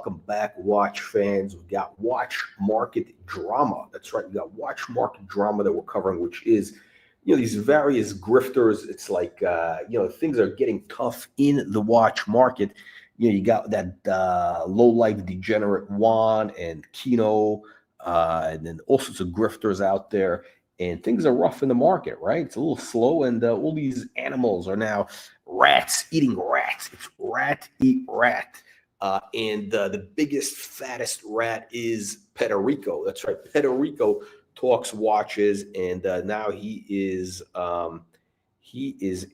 welcome back, watch fans. We got watch market drama. That's right. We got watch market drama that we're covering, which is, these various grifters. It's like, things are getting tough in the watch market. You got that low-life degenerate Juan and Kino, and then all sorts of grifters out there. And things are rough in the market, right? It's a little slow, and all these animals are now rats eating rats. It's rat eat rat. And the biggest, fattest rat is Federico. That's right. Federico talks watches, and now he is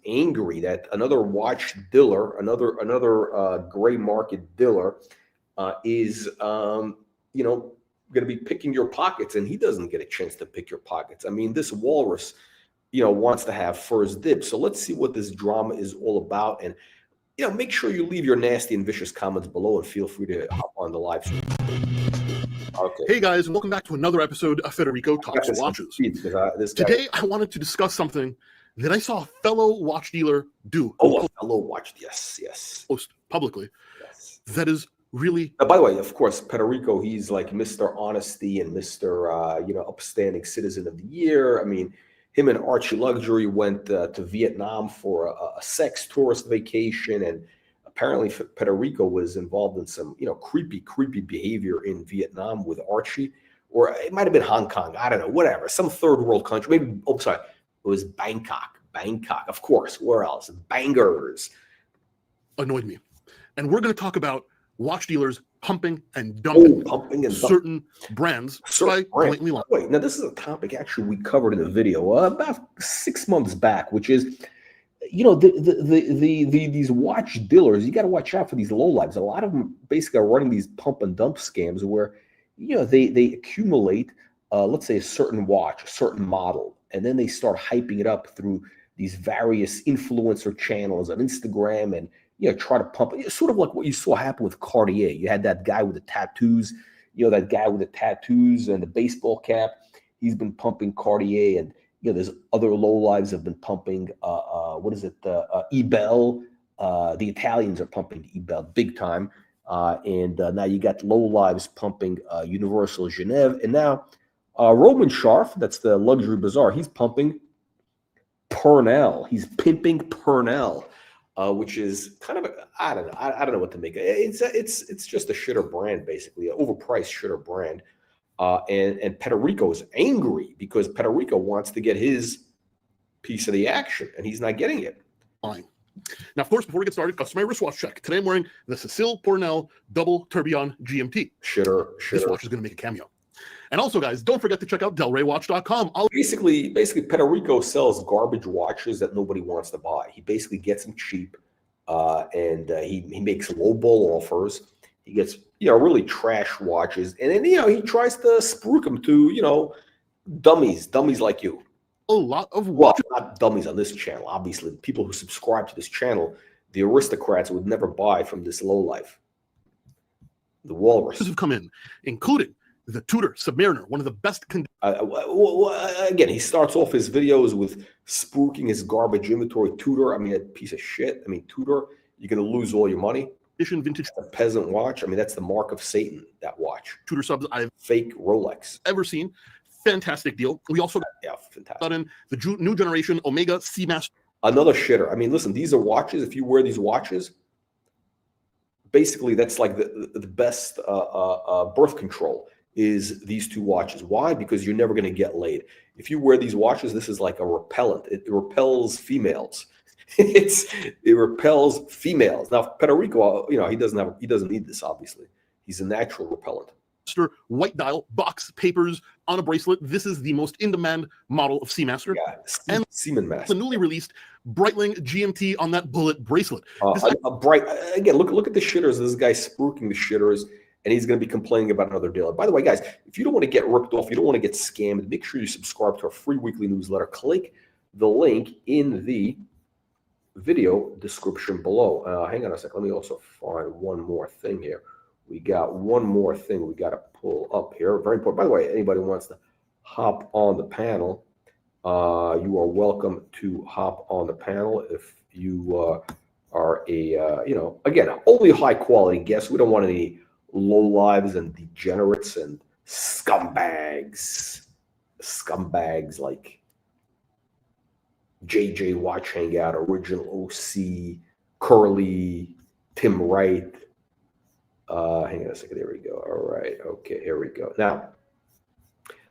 angry that another watch dealer, another gray market dealer, is going to be picking your pockets, and he doesn't get a chance to pick your pockets. I mean, this walrus, wants to have first dibs. So let's see what this drama is all about. And, make sure you leave your nasty and vicious comments below, and feel free to hop on the live stream. Okay. Hey guys, and welcome back to another episode of Federico Talks Watches. Today, I wanted to discuss something that I saw a fellow watch dealer do. Oh, a fellow watch, yes. Post publicly. Yes. That is really. By the way, of course, Federico, he's like Mr. Honesty and Mr. Upstanding Citizen of the Year. I mean, him and Archie Luxury went to Vietnam for a sex tourist vacation, and apparently Federico was involved in some, creepy behavior in Vietnam with Archie, or it might have been Hong Kong. I don't know, whatever, some third world country. Maybe, it was Bangkok. Of course. Where else? Bangers. Annoyed me. And we're going to talk about watch dealers pumping and dumping, certain brands by blatantly lying. Wait, now this is a topic actually we covered in a video about 6 months back, which is, these watch dealers. You got to watch out for these lowlives. A lot of them basically are running these pump and dump scams where, they accumulate, let's say, a certain watch, a certain model, and then they start hyping it up through these various influencer channels on Instagram and try to pump it. It's sort of like what you saw happen with Cartier. You had that guy with the tattoos, and the baseball cap. He's been pumping Cartier, and there's other lowlives have been pumping. Ebel. The Italians are pumping Ebel big time, and now you got lowlives pumping Universal Genève, and now Roman Scharf, that's the luxury bazaar. He's pumping Purnell. He's pimping Purnell. Which is kind of I don't know what to make. It's just a shitter brand, basically, an overpriced shitter brand. And Federico is angry because Federico wants to get his piece of the action, and he's not getting it. Fine. Now, of course, before we get started, customary wristwatch check. Today I'm wearing the Cecile Purnell Double Tourbillon GMT. Shitter. This watch is going to make a cameo. And also, guys, don't forget to check out DelReyWatch.com. Basically, Federico sells garbage watches that nobody wants to buy. He basically gets them cheap, and he makes low-ball offers. He gets, really trash watches, and then, he tries to spruik them to, dummies like you. A lot of watches. Well, not dummies on this channel, obviously. The people who subscribe to this channel, the aristocrats would never buy from this lowlife. The walrus. Have come in, including the Tudor Submariner, one of the best. Again, he starts off his videos with spooking his garbage inventory. Tudor, a piece of shit. Tudor, you're going to lose all your money. Vintage. A peasant watch. That's the mark of Satan, that watch. Tudor subs I've fake Rolex ever seen. Fantastic deal. We also got in the new generation Omega Seamaster. Another shitter. Listen, these are watches. If you wear these watches, basically that's like the best birth control is these two watches. Why? Because you're never going to get laid. If you wear these watches, this is like a repellent. It repels females. It repels females. Now, Federico, he doesn't need this, obviously. He's a natural repellent. White dial, box, papers on a bracelet. This is the most in-demand model of Seamaster. And Seaman Master. The newly released Breitling GMT on that bullet bracelet. Again, look at the shitters. This guy's spruiking the shitters, and he's going to be complaining about another dealer. By the way, guys, if you don't want to get ripped off, you don't want to get scammed, make sure you subscribe to our free weekly newsletter. Click the link in the video description below. Hang on a second. Let me also find one more thing here. We got one more thing we got to pull up here. Very important. By the way, anybody who wants to hop on the panel, you are welcome to hop on the panel. If you are a, again, only high quality guests. We don't want any lowlives and degenerates and scumbags like JJ Watch Hangout, Original OC, Curly, Tim Wright. Hang on a second. There we go. All right. Okay. Here we go. Now,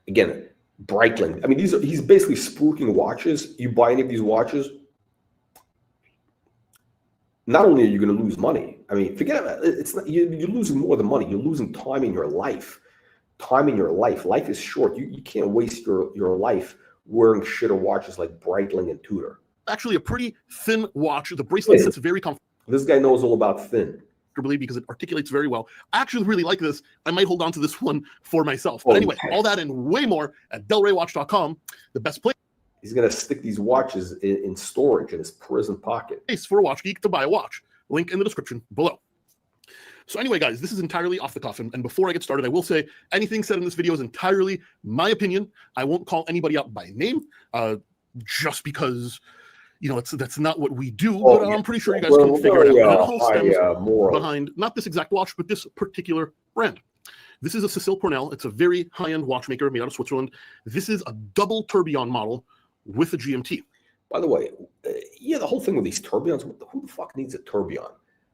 again, Breitling. I mean, he's basically spooking watches. You buy any of these watches, not only are you going to lose money. I mean, forget about it. It's not, you're losing more than money. You're losing time in your life. Time in your life. Life is short. You can't waste your life wearing shitter watches like Breitling and Tudor. Actually, a pretty thin watch. The bracelet sits very comfortable. This guy knows all about thin. Because it articulates very well. I actually really like this. I might hold on to this one for myself. But anyway, all that and way more at delraywatch.com, the best place. He's going to stick these watches in storage in his prison pocket. For a watch geek to buy a watch. Link in the description below. So anyway, guys, this is entirely off the cuff. And before I get started, I will say anything said in this video is entirely my opinion. I won't call anybody out by name just because... that's not what we do, but I'm pretty sure you guys can figure it out. And it all stems behind not this exact watch, but this particular brand. This is a Cecil Purnell. It's a very high-end watchmaker made out of Switzerland. This is a double tourbillon model with a GMT. By the way, the whole thing with these tourbillons, who the fuck needs a tourbillon?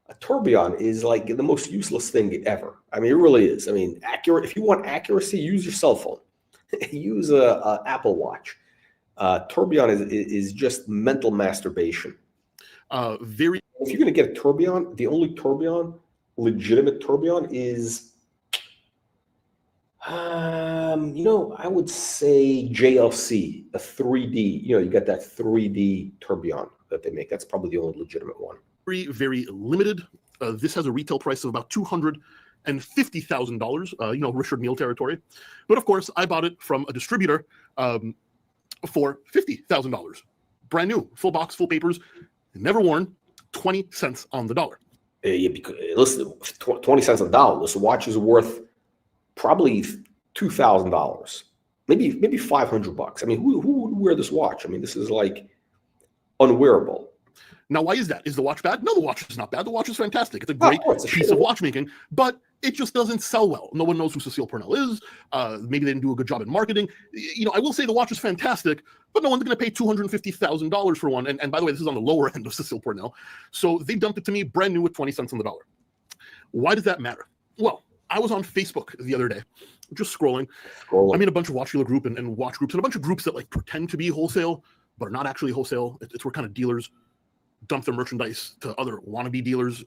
A tourbillon is like the most useless thing ever. I mean, it really is. I mean, accurate. If you want accuracy, use your cell phone. Use a Apple Watch. Tourbillon is just mental masturbation. If you're going to get a tourbillon, the only tourbillon, legitimate tourbillon is, I would say JLC, a 3D. You got that 3D tourbillon that they make. That's probably the only legitimate one. Very, very limited. This has a retail price of about $250,000, Richard Mille territory. But of course, I bought it from a distributor for $50,000. Brand new, full box, full papers, never worn, 20 cents on the dollar. Yeah, because, listen, 20 cents on the dollar. This watch is worth probably $2,000, maybe $500. I mean, who would wear this watch? I mean, this is like unwearable. Now, why is that? Is the watch bad? No, the watch is not bad. The watch is fantastic. It's a great piece of watchmaking, but it just doesn't sell well. No one knows who Cecil Purnell is. Maybe they didn't do a good job in marketing. I will say the watch is fantastic, but no one's going to pay $250,000 for one. And by the way, this is on the lower end of Cecil Purnell. So they dumped it to me brand new with 20 cents on the dollar. Why does that matter? Well, I was on Facebook the other day, just scrolling. I'm in a bunch of watch dealer group and watch groups and a bunch of groups that like pretend to be wholesale, but are not actually wholesale. It's where kind of dealers dump their merchandise to other wannabe dealers,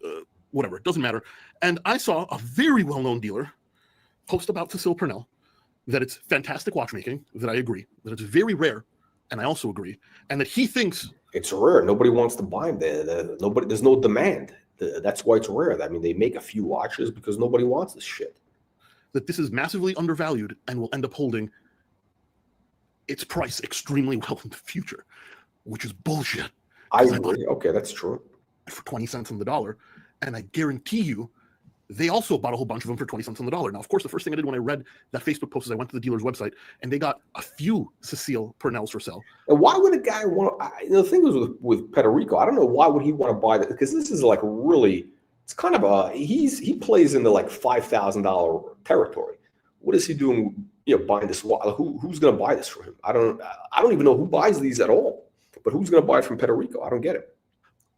whatever, it doesn't matter. And I saw a very well-known dealer post about Cecil Purnell, that it's fantastic watchmaking, that I agree, that it's very rare, and I also agree, and that he thinks... It's rare. Nobody wants to buy them. There's no demand. That's why it's rare. I mean, they make a few watches because nobody wants this shit. That this is massively undervalued and will end up holding its price extremely well in the future, which is bullshit. I agree. Okay, that's true. For 20 cents on the dollar. And I guarantee you, they also bought a whole bunch of them for 20 cents on the dollar. Now, of course, the first thing I did when I read that Facebook post is I went to the dealer's website and they got a few Cecil Purnells for sale. And why would a guy want the thing was with Federico, I don't know why would he want to buy that, because this is like really, it's kind of he plays in the like $5,000 territory. What is he doing, buying this? Who's going to buy this from him? I don't even know who buys these at all. But who's going to buy it from Federico? I don't get it.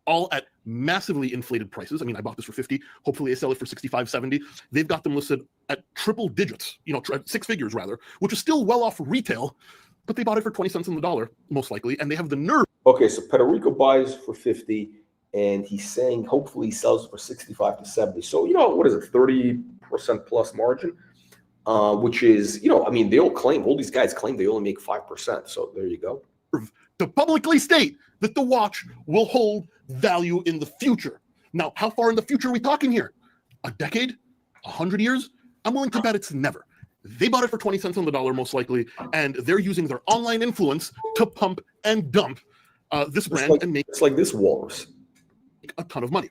All at massively inflated prices. I mean, I bought this for 50. Hopefully, they sell it for 65, 70. They've got them listed at triple digits, 6 figures rather, which is still well off retail. But they bought it for 20 cents on the dollar, most likely, and they have the nerve. Okay, so Federico buys for 50, and he's saying hopefully he sells it for 65 to 70. So what is it, 30% plus margin? Which is, I mean, they all these guys claim they only make 5%. So there you go. To publicly state that the watch will hold value in the future. Now, how far in the future are we talking here? A decade? 100 years? I'm willing to bet it's never. They bought it for 20 cents on the dollar, most likely, and they're using their online influence to pump and dump this brand and make it's like this walrus a ton of money.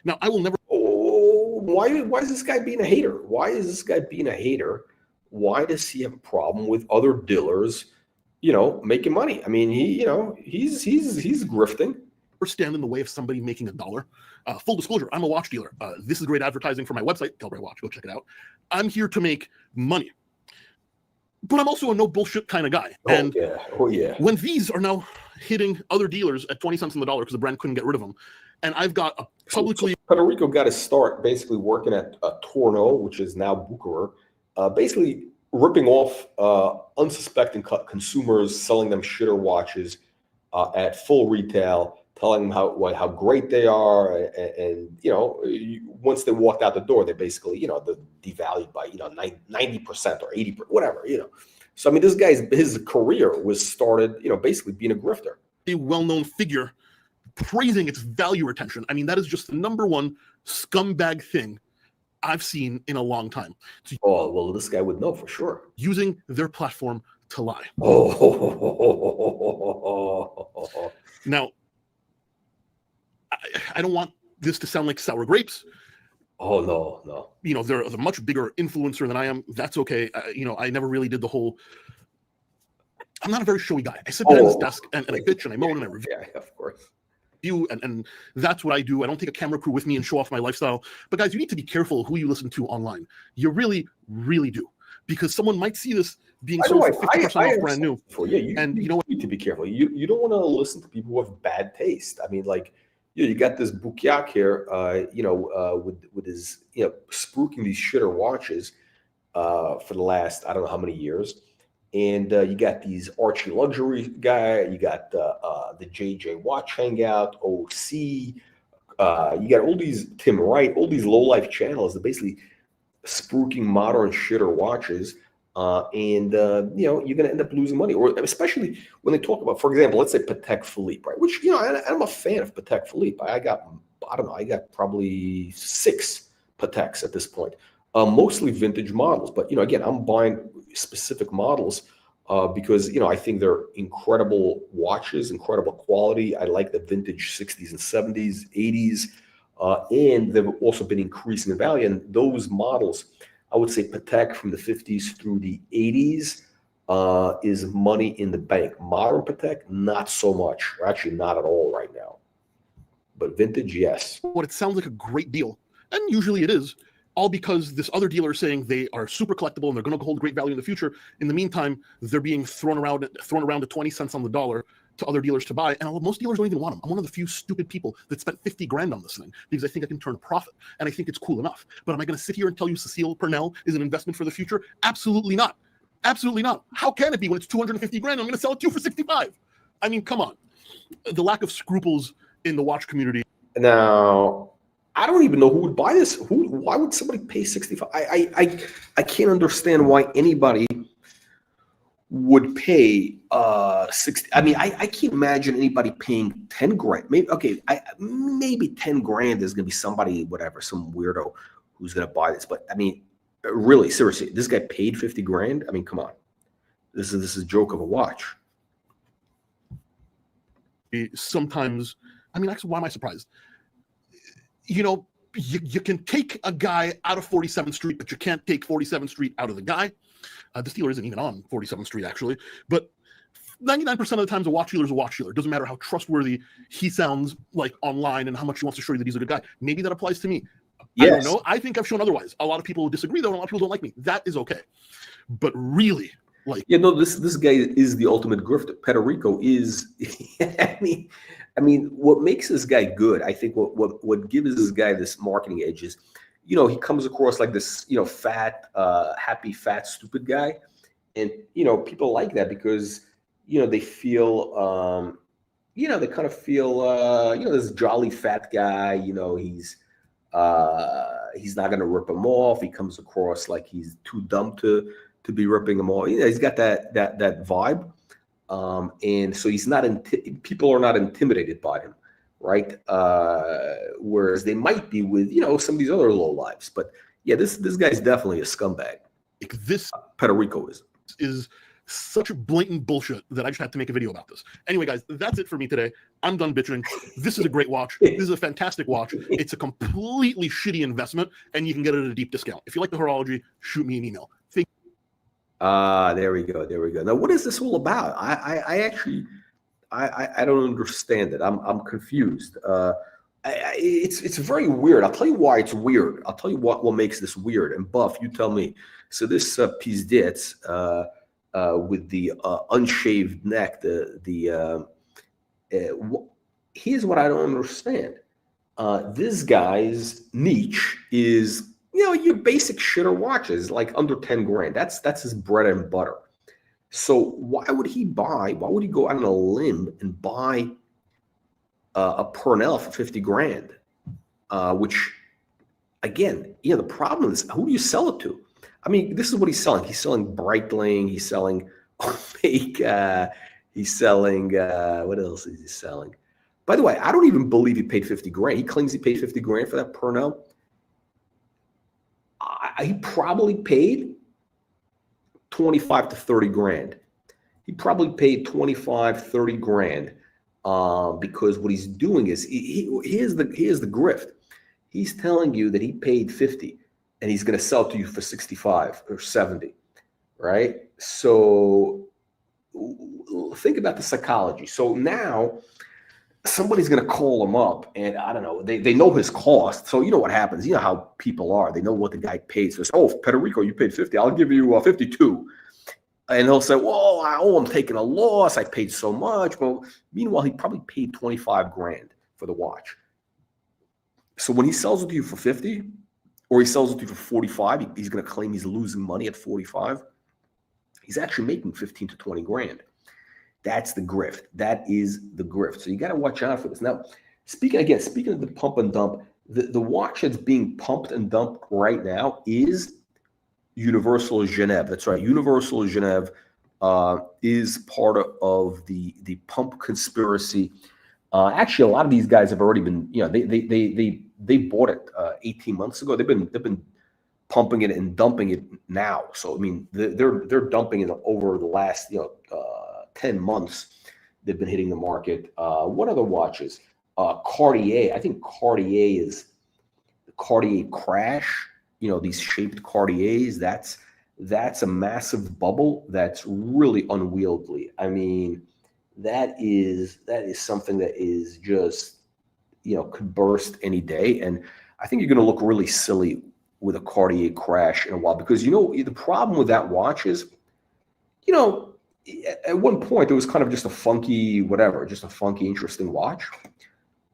Now, I will never. Oh, why is this guy being a hater? Why is this guy being a hater? Why does he have a problem with other dealers? Making money. I mean, he's grifting. stand in the way of somebody making $1. Full disclosure, I'm a watch dealer. This is great advertising for my website, Calibrate Watch. Go check it out. I'm here to make money. But I'm also a no bullshit kind of guy. And when these are now hitting other dealers at 20 cents on the dollar because the brand couldn't get rid of them, and I've got a publicly... So Federico got his start basically working at Purnell, which is now Bucherer, basically ripping off unsuspecting consumers, selling them shitter watches at full retail, telling them how great they are, and once they walked out the door, they basically they're devalued by 90% or 80%, whatever. So I mean, this guy's his career was started basically being a grifter. A well-known figure praising its value retention. I mean, that is just the #1 scumbag thing I've seen in a long time. So, oh well, this guy would know for sure. Using their platform to lie. Now, I don't want this to sound like sour grapes. Oh, no. They're a much bigger influencer than I am. That's okay. I never really did the whole... I'm not a very showy guy. I sit behind this desk and I bitch and I moan and I review. Yeah, of course. And that's what I do. I don't take a camera crew with me and show off my lifestyle. But guys, you need to be careful who you listen to online. You really, really do. Because someone might see this being sold for 50% off brand new. You need to be careful. You don't want to listen to people who have bad taste. I mean, like, you got this Bukiak here, with his, spruiking these shitter watches for the last, I don't know how many years. And you got these Archie Luxury guy. You got the JJ Watch Hangout, OC. You got all these, Tim Wright, all these low-life channels that basically spruiking modern shitter watches. And you're going to end up losing money, or especially when they talk about, for example, let's say Patek Philippe, right? Which, I'm a fan of Patek Philippe. I got probably 6 Pateks at this point, mostly vintage models. But, again, I'm buying specific models because, I think they're incredible watches, incredible quality. I like the vintage 60s and 70s, 80s, and they've also been increasing in value. And those models, I would say Patek from the 50s through the 80s is money in the bank. Modern Patek, not so much, or actually not at all right now. But vintage, yes. What it sounds like a great deal, and usually it is, all because this other dealer is saying they are super collectible and they're going to hold great value in the future. In the meantime, they're being thrown around to 20 cents on the dollar to other dealers to buy, and most dealers don't even want them. I'm one of the few stupid people that spent 50 grand on this thing because I think I can turn a profit, and I think it's cool enough. But am I going to sit here and tell you Cecile Purnell is an investment for the future? Absolutely not. Absolutely not. How can it be when it's 250 grand? I'm going to sell it to you for 65. I mean, come on. The lack of scruples in the watch community. Now, I don't even know who would buy this. Why would somebody pay 65? I can't understand why anybody would pay 60. I mean, I can't imagine anybody paying 10 grand. Maybe 10 grand is gonna be somebody, whatever, some weirdo who's gonna buy this. But I mean, really, seriously, this guy paid 50 grand. I mean, come on, this is a joke of a watch. Sometimes, I mean, actually, why am I surprised? You can take a guy out of 47th Street, but you can't take 47th Street out of the guy. This dealer isn't even on 47th Street, actually. But 99% of the times, a watch dealer is a watch dealer. It doesn't matter how trustworthy he sounds like online and how much he wants to show you that he's a good guy. Maybe that applies to me. Yes. I don't know. I think I've shown otherwise. A lot of people disagree, though, and a lot of people don't like me. That is okay. But really, this guy is the ultimate grifter. Federico is. I mean, what makes this guy good? I think what gives this guy this marketing edge is, he comes across like this, fat, happy, fat, stupid guy, and people like that because they feel, they kind of feel, this jolly fat guy. He's not going to rip them off. He comes across like he's too dumb to be ripping them off. He's got that vibe. And so he's not, people are not intimidated by him, right? Whereas they might be with, some of these other low lives. But yeah, this guy's definitely a scumbag. This Federico is such a blatant bullshit that I just had to make a video about this. Anyway, guys, that's it for me today. I'm done bitching. This is a great watch. This is a fantastic watch. It's a completely shitty investment, and you can get it at a deep discount. If you like the horology, shoot me an email. There we go. Now, what is this all about? I don't understand it. I'm confused. It's very weird. I'll tell you why it's weird. I'll tell you what makes this weird. And Buff, you tell me. So this Pizditz with the unshaved neck, here's what I don't understand. This guy's niche is, your basic shitter watches, like under 10 grand. That's his bread and butter. So why would he go out on a limb and buy a Purnell for 50 grand? Which, again, the problem is, who do you sell it to? I mean, this is what he's selling. He's selling Breitling. He's selling Omega. He's selling, what else is he selling? By the way, I don't even believe he paid 50 grand. He claims he paid 50 grand for that Purnell. He probably paid 25 to 30 grand. He probably paid 25, 30 grand because what he's doing is, here's the grift. He's telling you that he paid 50 and he's going to sell to you for 65 or 70, right? So think about the psychology. So now somebody's going to call him up, and I don't know, they know his cost. So you know what happens. You know how people are. They know what the guy paid. So it's, oh, Federico, you paid 50. I'll give you 52. And he'll say, well, I'm taking a loss. I paid so much. Well, meanwhile, he probably paid 25 grand for the watch. So when he sells it to you for 50, or he sells it to you for 45, he's going to claim he's losing money at 45. He's actually making 15 to 20 grand. That's the grift. That is the grift. So you got to watch out for this. Now, speaking of the pump and dump, the watch that's being pumped and dumped right now is Universal Genève. That's right. Universal Genève is part of the pump conspiracy. Actually, a lot of these guys have already been, they bought it 18 months ago. They've been pumping it and dumping it now. So I mean, they're dumping it over the last 10 months. They've been hitting the market. What other watches? Cartier. I think Cartier is the Cartier Crash. These shaped Cartiers. That's a massive bubble. That's really unwieldy. I mean, that is something that is just could burst any day. And I think you're going to look really silly with a Cartier Crash in a while, because the problem with that watch is, at one point it was kind of just a funky interesting watch,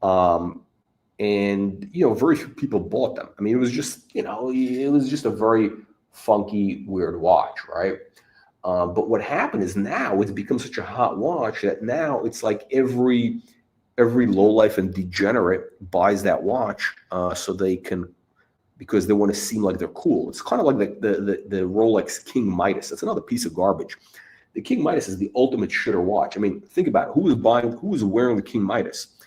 and very few people bought them. I mean, it was just a very funky, weird watch, right? But what happened is now it's become such a hot watch that now it's like every lowlife and degenerate buys that watch, so they can, because they want to seem like they're cool. It's kind of like the Rolex King Midas. That's another piece of garbage. The King Midas is the ultimate shitter watch. I mean, think about it. Who was wearing the King Midas?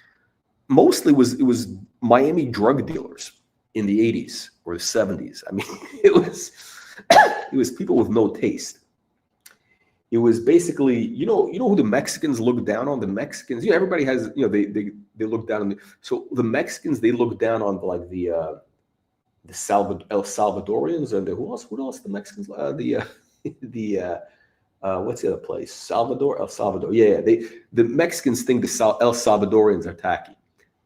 Mostly it was Miami drug dealers in the 80s or the 70s. I mean, it was people with no taste. It was basically, who the Mexicans look down on? The Mexicans, everybody has, they look down on so the Mexicans, they look down on like the El Salvadorians, and who else? The Mexicans, what's the other place? El Salvador. Yeah. The Mexicans think the El Salvadorians are tacky.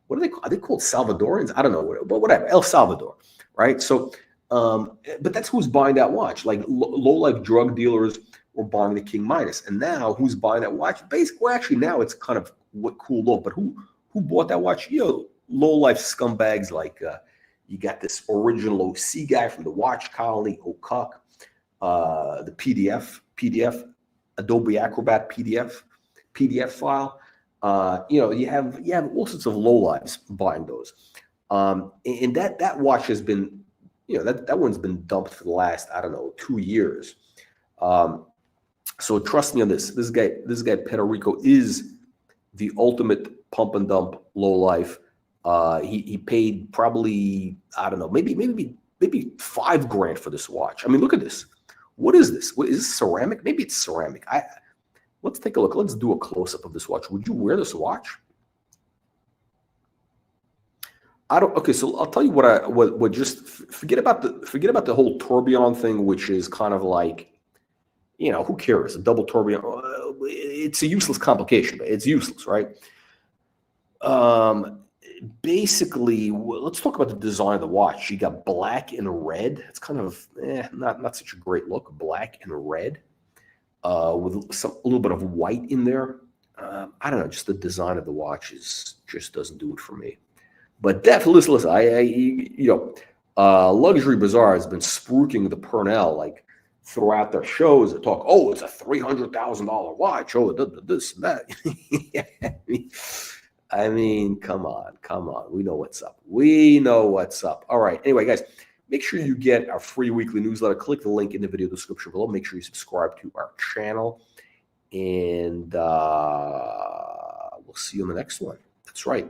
What are they called? Are they called Salvadorians? I don't know, but whatever. El Salvador, right? So, but that's who's buying that watch. Like low-life drug dealers were buying the King Midas, and now who's buying that watch? Basically, well, actually, now it's kind of what cooled up. But who bought that watch? Low-life scumbags like you got this original OC guy from the Watch Colony, O'Cuck, the PDF, Adobe Acrobat PDF file. You have all sorts of lowlives buying those, and that watch has been, that one's been dumped for the last, I don't know, 2 years. So trust me on this. This guy Federico is the ultimate pump and dump lowlife. He paid probably, I don't know, maybe $5 grand for this watch. I mean, look at this. What is this? What is this, ceramic? Maybe it's ceramic. Let's take a look. Let's do a close-up of this watch. Would you wear this watch? I don't. Okay, so I'll tell you what. Just forget about the whole tourbillon thing, which is kind of like, You know, who cares? A double tourbillon, it's a useless complication. It's useless, right? Basically, let's talk about the design of the watch. You got black and red. It's kind of not such a great look. Black and red, with a little bit of white in there. I don't know. Just the design of the watch just doesn't do it for me. But definitely, listen. Luxury Bazaar has been spruiking the Purnell like throughout their shows. They talk, oh, it's a $300,000 watch. Oh, this and that. I mean, come on. We know what's up. All right. Anyway, guys, make sure you get our free weekly newsletter. Click the link in the video description below. Make sure you subscribe to our channel. And we'll see you in the next one. That's right.